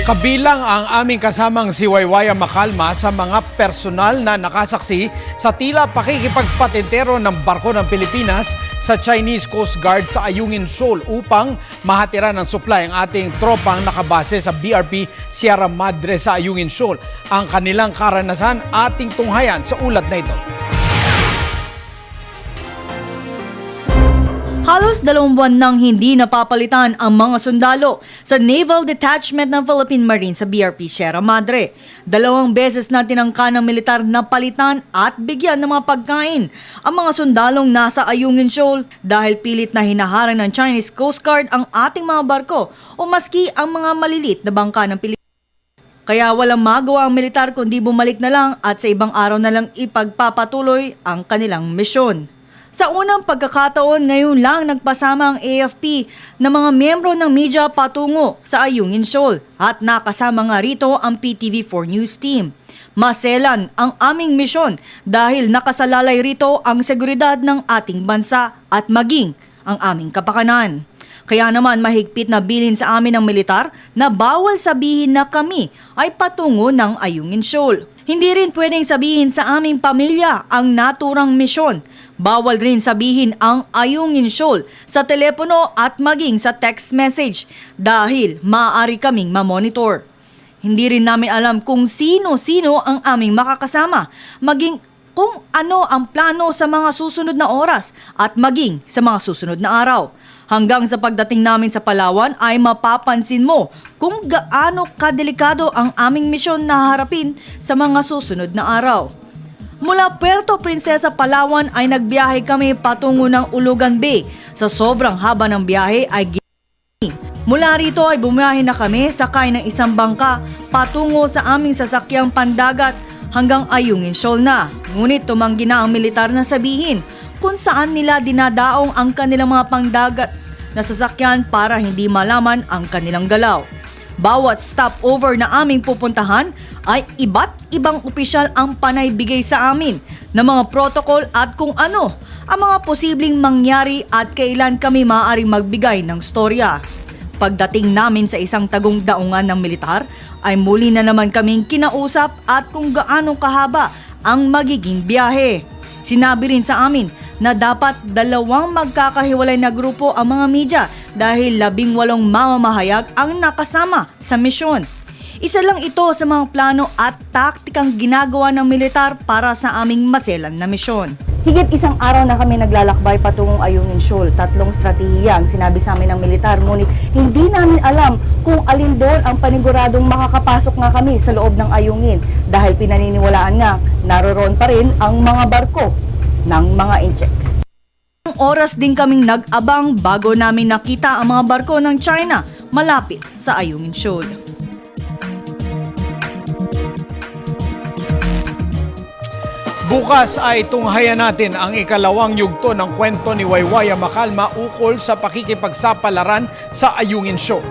Kabilang ang aming kasamang si Waywaya Makalma sa mga personal na nakasaksi sa tila pakikipagpatentero ng barko ng Pilipinas sa Chinese Coast Guard sa Ayungin Shoal upang mahatiran ng supply ang ating tropang nakabase sa BRP Sierra Madre sa Ayungin Shoal. Ang kanilang karanasan ating tunghayan sa ulat na ito. Halos 2 buwan nang hindi napapalitan ang mga sundalo sa Naval Detachment ng Philippine Marine sa BRP Sierra Madre. 2 beses na tinangka ng militar na palitan at bigyan ng mga pagkain ang mga sundalong nasa Ayungin Shoal dahil pilit na hinaharang ng Chinese Coast Guard ang ating mga barko o maski ang mga malilit na bangka ng Pilipinas. Kaya walang magawa ang militar kundi bumalik na lang at sa ibang araw na lang ipagpapatuloy ang kanilang misyon. Sa unang pagkakataon, ngayon lang nagpasama ang AFP ng mga miyembro ng media patungo sa Ayungin Shoal at nakasama nga rito ang PTV4 News Team. Maselan ang aming misyon dahil nakasalalay rito ang seguridad ng ating bansa at maging ang aming kapakanan. Kaya naman mahigpit na bilin sa amin ng militar na bawal sabihin na kami ay patungo ng Ayungin Shoal. Hindi rin pwedeng sabihin sa aming pamilya ang naturang misyon. Bawal rin sabihin ang Ayungin Shoal sa telepono at maging sa text message dahil maaari kaming mamonitor. Hindi rin namin alam kung sino-sino ang aming makakasama, maging kung ano ang plano sa mga susunod na oras at maging sa mga susunod na araw. Hanggang sa pagdating namin sa Palawan ay mapapansin mo kung gaano kadelikado ang aming misyon na harapin sa mga susunod na araw. Mula Puerto Princesa, Palawan ay nagbiyahe kami patungo ng Ulugan Bay. Sa sobrang haba ng biyahe ay mula rito ay bumiyahe na kami sakay ng isang bangka patungo sa aming sasakyang pandagat hanggang Ayungin Shoal na. Ngunit tumanggi na ang militar na sabihin kung saan nila dinadaong ang kanilang mga pangdagat na sasakyan para hindi malaman ang kanilang galaw. Bawat stopover na aming pupuntahan ay iba't ibang opisyal ang panay bigay sa amin ng mga protocol at kung ano ang mga posibleng mangyari at kailan kami maaaring magbigay ng storya. Pagdating namin sa isang tagong daungan ng militar ay muli na naman kaming kinausap at kung gaano kahaba ang magiging biyahe. Sinabi rin sa amin na dapat 2 magkakahiwalay na grupo ang mga media dahil 18 mamamahayag ang nakasama sa misyon. Isa lang ito sa mga plano at taktikang ginagawa ng militar para sa aming maselan na misyon. Higit 1 araw na kami naglalakbay patungong Ayungin Shoal. 3 strategiya ang sinabi sa amin ng militar, ngunit hindi namin alam kung alin doon ang paniguradong makakapasok nga kami sa loob ng Ayungin dahil pinaniniwalaan nga naroroon pa rin ang mga barko ng mga incheck. Oras din kaming nag-abang bago namin nakita ang mga barko ng China malapit sa Ayungin Shoal. Bukas ay tunghayan natin ang ikalawang yugto ng kwento ni Waywaya Makalma ukol sa pakikipagsapalaran sa Ayungin Shoal.